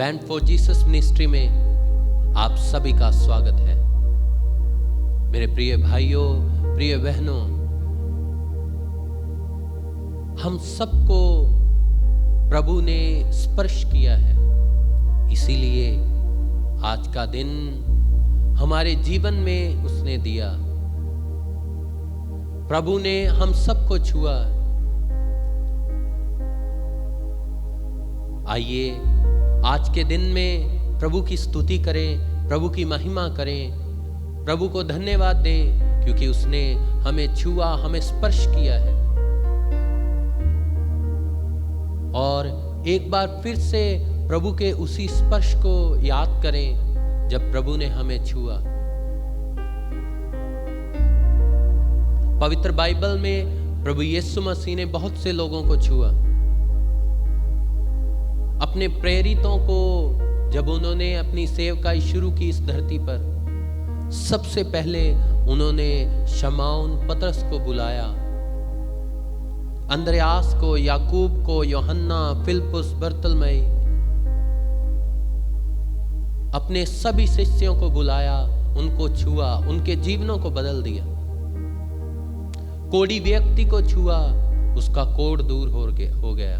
Band for Jesus ministry में आप सभी का स्वागत है। मेरे प्रिय भाइयों, प्रिय बहनों, हम सबको प्रभु ने स्पर्श किया है, इसीलिए आज का दिन हमारे जीवन में उसने दिया। प्रभु ने हम सबको छुआ। आइए आज के दिन में प्रभु की स्तुति करें, प्रभु की महिमा करें, प्रभु को धन्यवाद दें, क्योंकि उसने हमें छुआ, हमें स्पर्श किया है। और एक बार फिर से प्रभु के उसी स्पर्श को याद करें जब प्रभु ने हमें छुआ। पवित्र बाइबल में प्रभु यीशु मसीह ने बहुत से लोगों को छुआ। अपने प्रेरितों को जब उन्होंने अपनी सेवकाई शुरू की इस धरती पर, सबसे पहले उन्होंने शमौन पतरस को बुलाया, अंद्रयास को, याकूब को, यूहन्ना, फिलिप्पुस, बरतुल्मै, अपने सभी शिष्यों को बुलाया, उनको छुआ, उनके जीवनों को बदल दिया। कोढ़ी व्यक्ति को छुआ, उसका कोढ़ दूर हो गया।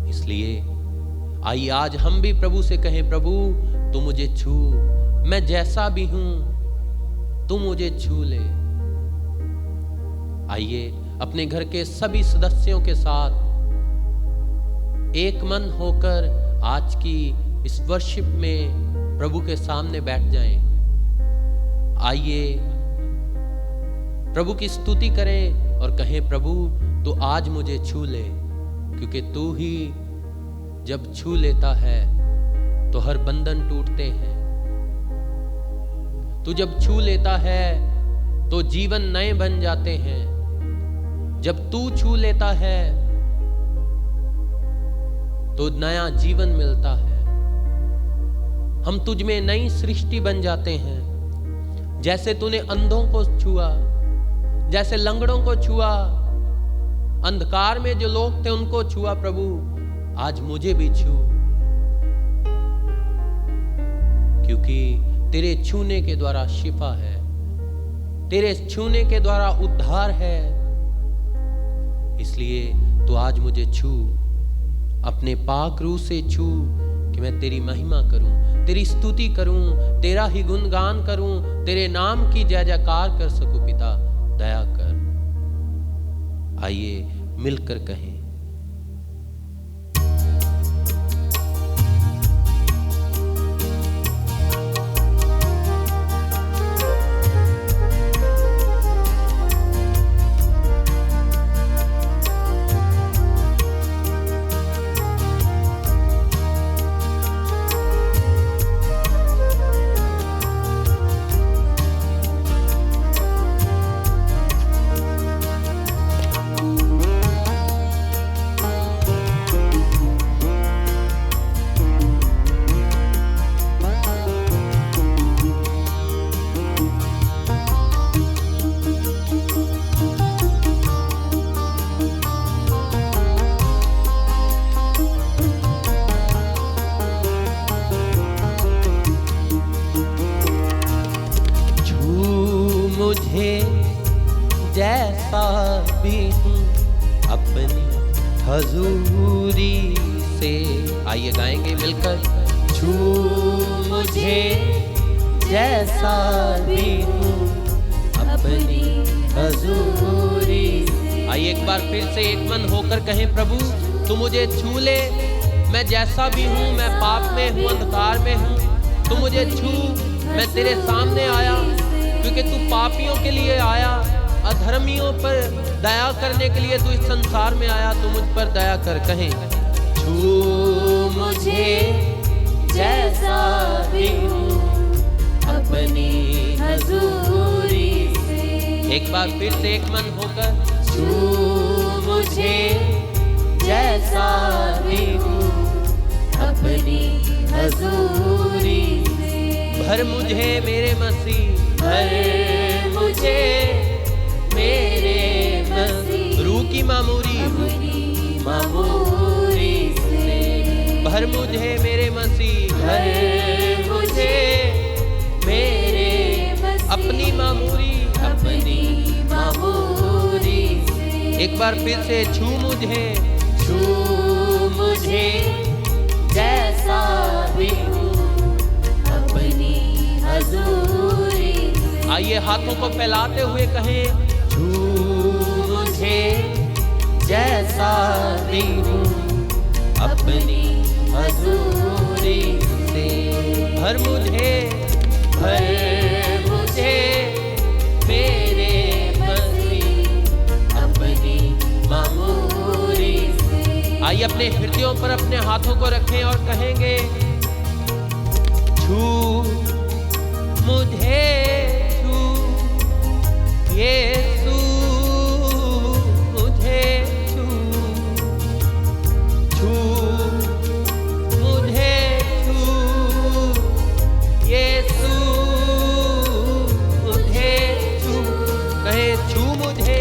इसलिए आइए आज हम भी प्रभु से कहें, प्रभु तू मुझे छू, मैं जैसा भी हूं तू मुझे छू ले। आइए अपने घर के सभी सदस्यों के साथ एक मन होकर आज की इस वर्शिप में प्रभु के सामने बैठ जाएं। आइए प्रभु की स्तुति करें और कहें, प्रभु तू आज मुझे छू ले, क्योंकि तू ही जब छू लेता है तो हर बंधन टूटते हैं। तू जब छू लेता है तो जीवन नए बन जाते हैं। जब तू छू लेता है तो नया जीवन मिलता है। हम तुझ में नई सृष्टि बन जाते हैं। जैसे तूने अंधों को छुआ, जैसे लंगड़ों को छुआ, अंधकार में जो लोग थे उनको छुआ, प्रभु आज मुझे भी छू, क्योंकि तेरे छूने के द्वारा शिफा है, तेरे छूने के द्वारा उद्धार है। इसलिए तू आज मुझे छू, अपने पाक रूह से छू, कि मैं तेरी महिमा करूं, तेरी स्तुति करूं, तेरा ही गुणगान करूं, तेरे नाम की जय जयकार कर सकूं। पिता दया कर। आइए मिलकर कहें, जैसा भी हूँ अपनी हजूरी से। आइए गाएंगे मिलकर, छू मुझे जैसा भी हूँ अपनी हजूरी से। आइए एक बार फिर से एक मन होकर कहें, प्रभु तू मुझे छू ले, मैं जैसा भी हूँ, मैं पाप में हूँ, अंधकार में हूँ, तू मुझे छू। मैं तेरे सामने आया क्योंकि तू पापियों के लिए आया, अधर्मियों पर दया करने के लिए तू इस संसार में आया। तू मुझ पर दया कर। कहें, छू मुझे जैसा भी हूँ अपनी हजूरी से। एक बार फिर से एक मन होकर, छू मुझे जैसा भी हूँ अपनी हजूरी से। भर मुझे मेरे मसीह, भर मुझे मेरे मसीह, रूह की मामूरी से। भर मुझे मेरे मसीह, भर मुझे मेरे मसीह, अपनी मामूरी से। एक बार फिर से छू मुझे जैसा भी हूँ अपनी हजूरी से। आइए हाथों को फैलाते हुए कहें, छू मुझे जैसा भी हूँ अपनी हजूरी से। भर मुझे मेरे मसीह अपनी मामूरी से। आइए अपने हृदयों पर अपने हाथों को रखें और कहेंगे, छू मुझे छू यीशु, मुझे छू मुझे छू यीशु, मुझे छू। कहे छू मुझे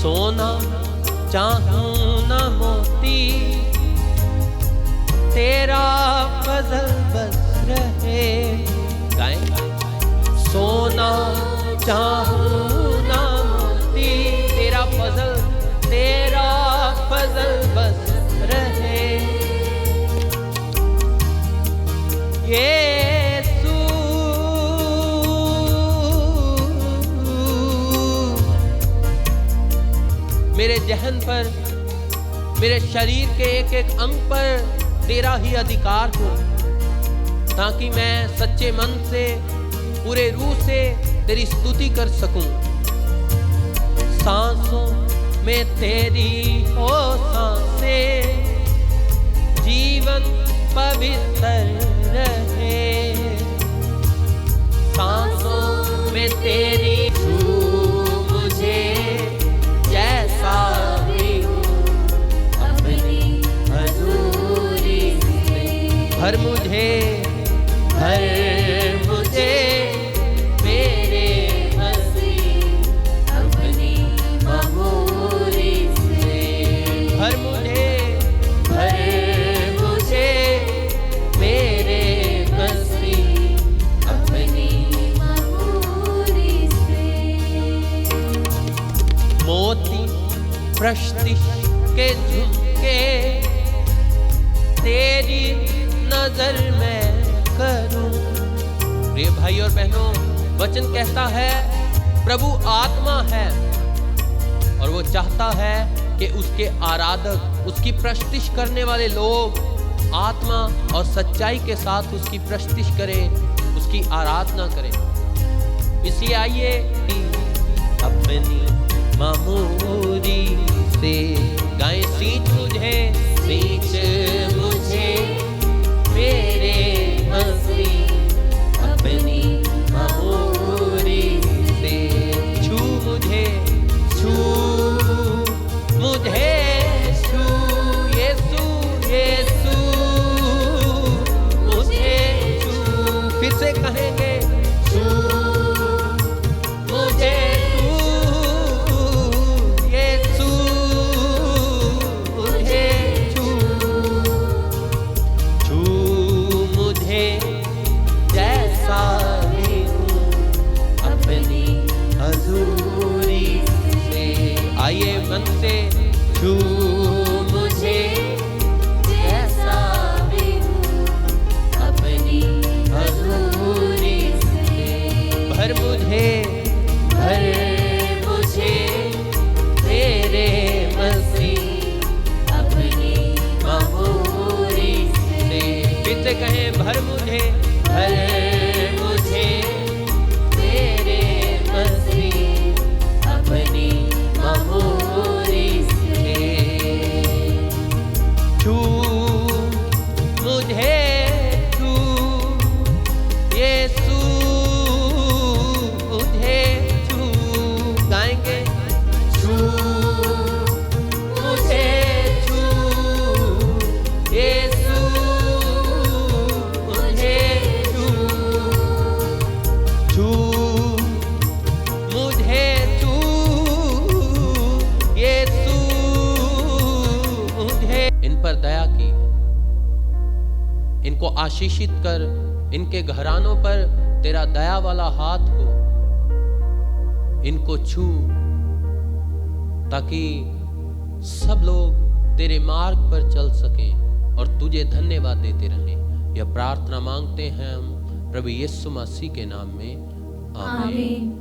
सोना चाहूं न मोती, तेरा फजल बस रहे। गाएं, सोना चाहूं न मोती, तेरा फजल बस रहे। मेरे जहन पर, मेरे शरीर के एक एक अंग पर तेरा ही अधिकार हो, ताकि मैं सच्चे मन से, पूरे रूह से तेरी स्तुति कर सकूं। सांसों में तेरी हो सांसें, जीवन पवित्र रहे। सांसों में तेरी मुझे जैसा भी हूँ अपनी हजूरी से। भर मुझे मेरे मसीह अपनी मामूरी से। भर मुझे मेरे मसीह अपनी मामूरी से। मोती प्रश्तिश के झुमके तेरी नजर में करूं। प्रिय भाई और बहनों, वचन कहता है प्रभु आत्मा है और वो चाहता है कि उसके आराधक, उसकी प्रस्तुति करने वाले लोग आत्मा और सच्चाई के साथ उसकी प्रस्तुति करें, उसकी आराधना करें। इसलिए आइए अपनी मामूरी से गाएं, सींच मुझे मेरे मसीह अपनी मामूरी से। छू मुझे यीशु मुझे छू। फिर से कहेंगे, छू मुझे आइए मन से, छू मुझे जैसा भी हूँ अपनी हजूरी से। भर मुझे मेरे मसीह अपनी मामूरी से। फिर से कहें, भर मुझे मेरे मसीह अपनी मामूरी से। पर दया की है। इनको आशीषित कर, इनके घरानों पर तेरा दया वाला हाथ हो, इनको छू, ताकि सब लोग तेरे मार्ग पर चल सकें और तुझे धन्यवाद देते रहें। यह प्रार्थना मांगते हैं हम प्रभु यीशु मसीह के नाम में, आमीन।